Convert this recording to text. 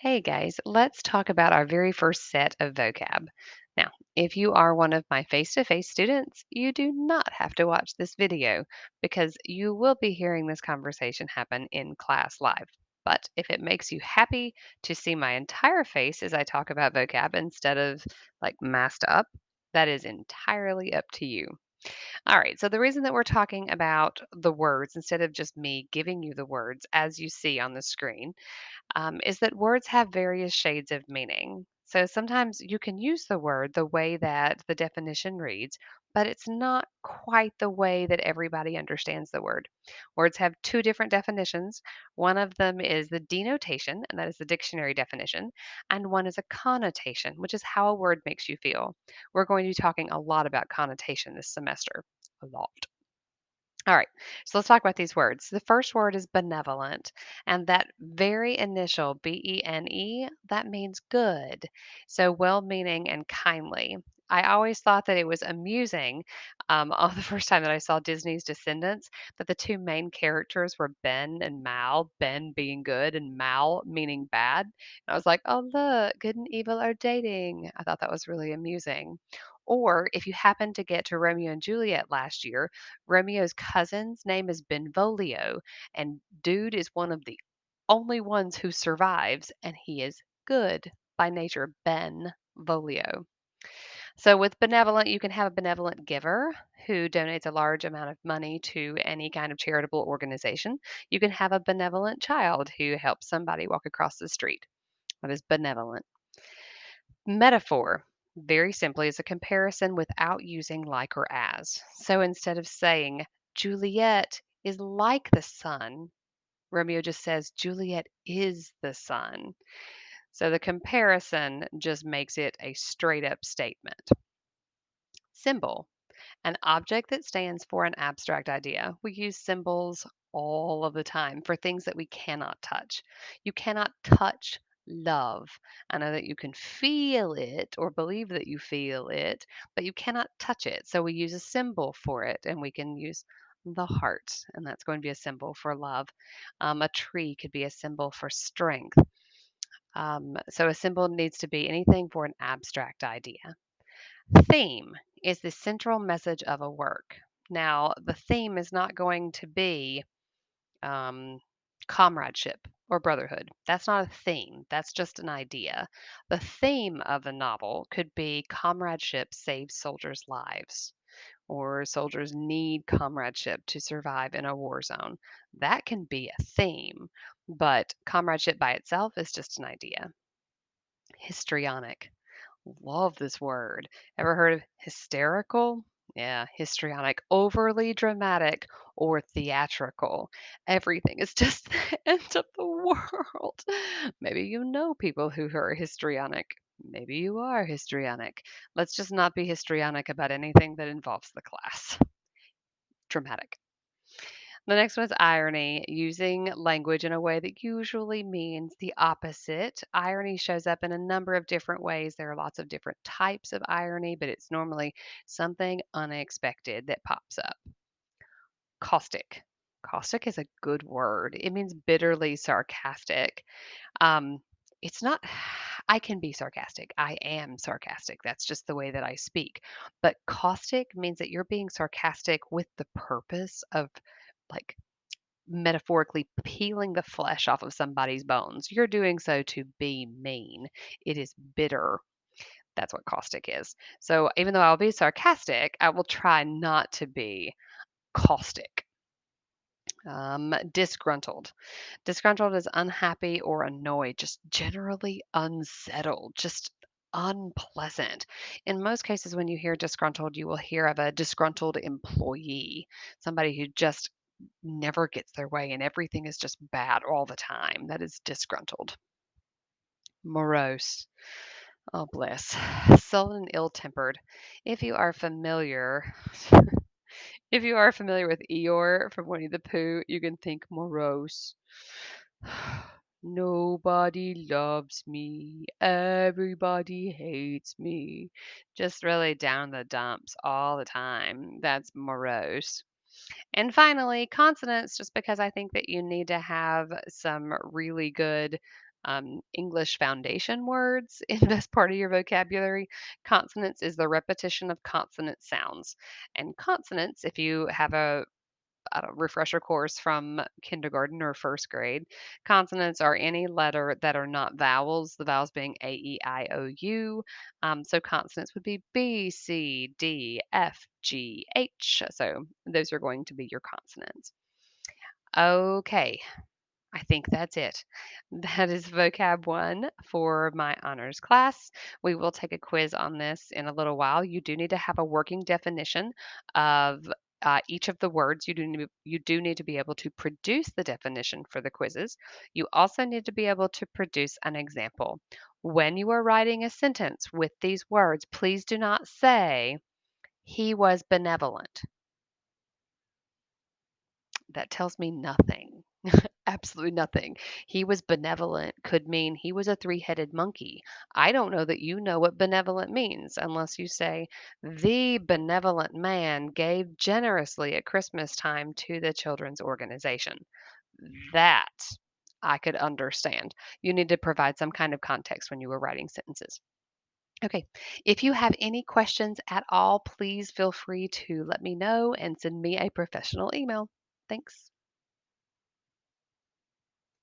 Hey guys, let's talk about our very first set of vocab. Now, if you are one of my face to face students, you do not have to watch this video because you will be hearing this conversation happen in class live. But if it makes you happy to see my entire face as I talk about vocab instead of like masked up, that is entirely up to you. All right, so the reason that we're talking about the words instead of just me giving you the words as you see on the screen is that words have various shades of meaning. So sometimes you can use the word the way that the definition reads, but it's not quite the way that everybody understands the word. Words have two different definitions. One of them is the denotation, and that is the dictionary definition, and one is a connotation, which is how a word makes you feel. We're going to be talking a lot about connotation this semester. A lot. All right, so let's talk about these words. The first word is benevolent, and that very initial BENE, that means good. So well meaning and kindly. I always thought that it was amusing on the first time that I saw Disney's Descendants that the two main characters were Ben and Mal, Ben being good and Mal meaning bad. And I was like, oh, look, good and evil are dating. I thought that was really amusing. Or if you happen to get to Romeo and Juliet last year, Romeo's cousin's name is Benvolio, and dude is one of the only ones who survives, and he is good by nature, Benvolio. So, with benevolent, you can have a benevolent giver who donates a large amount of money to any kind of charitable organization. You can have a benevolent child who helps somebody walk across the street. That is benevolent. Metaphor, very simply, is a comparison without using like or as. So instead of saying, Juliet is like the sun, Romeo just says, Juliet is the sun. So the comparison just makes it a straight up statement. Symbol, an object that stands for an abstract idea. We use symbols all of the time for things that we cannot touch. You cannot touch love. I know that you can feel it or believe that you feel it, but you cannot touch it. So we use a symbol for it, and we can use the heart, and that's going to be a symbol for love. A tree could be a symbol for strength. So a symbol needs to be anything for an abstract idea. Theme is the central message of a work. Now, the theme is not going to be um, comradeship or brotherhood. That's not a theme, that's just an idea. The theme of the novel could be comradeship saves soldiers' lives, or soldiers need comradeship to survive in a war zone. That can be a theme, but comradeship by itself is just an idea. Histrionic. Love this word. Ever heard of hysterical? Yeah, histrionic, overly dramatic or theatrical. Everything is just the end of the world. Maybe you know people who are histrionic. Maybe you are histrionic. Let's just not be histrionic about anything that involves the class. Dramatic. The next one is irony, using language in a way that usually means the opposite. Irony shows up in a number of different ways. There are lots of different types of irony, but it's normally something unexpected that pops up. Caustic. Caustic is a good word. It means bitterly sarcastic. Um, it's not, I can be sarcastic. I am sarcastic. That's just the way that I speak. But caustic means that you're being sarcastic with the purpose of like metaphorically peeling the flesh off of somebody's bones. You're doing so to be mean. It is bitter. That's what caustic is. So even though I'll be sarcastic, I will try not to be caustic. Disgruntled. Disgruntled is unhappy or annoyed, just generally unsettled, just unpleasant. In most cases, when you hear disgruntled, you will hear of a disgruntled employee, somebody who just never gets their way and everything is just bad all the time. That is disgruntled. Morose. Oh, bless. Sullen and ill-tempered. If you are familiar, if you are familiar with Eeyore from Winnie the Pooh, you can think morose. Nobody loves me. Everybody hates me. Just really down the dumps all the time. That's morose. And finally, consonants, just because I think that you need to have some really good English foundation words in this part of your vocabulary. Consonants is the repetition of consonant sounds. And consonants, if you have a refresher course from kindergarten or first grade, consonants are any letter that are not vowels, the vowels being A, E, I, O, U. So consonants would be B, C, D, F, G, H. So those are going to be your consonants. Okay, I think that's it. That is vocab one for my honors class. We will take a quiz on this in a little while. You do need to have a working definition of each of the words. You do need to be able to produce the definition for the quizzes. You also need to be able to produce an example. When you are writing a sentence with these words, please do not say, he was benevolent. That tells me nothing. Absolutely nothing. He was benevolent could mean he was a three-headed monkey. I don't know that you know what benevolent means unless you say, the benevolent man gave generously at Christmas time to the children's organization. That I could understand. You need to provide some kind of context when you were writing sentences. Okay. If you have any questions at all, please feel free to let me know and send me a professional email. Thanks.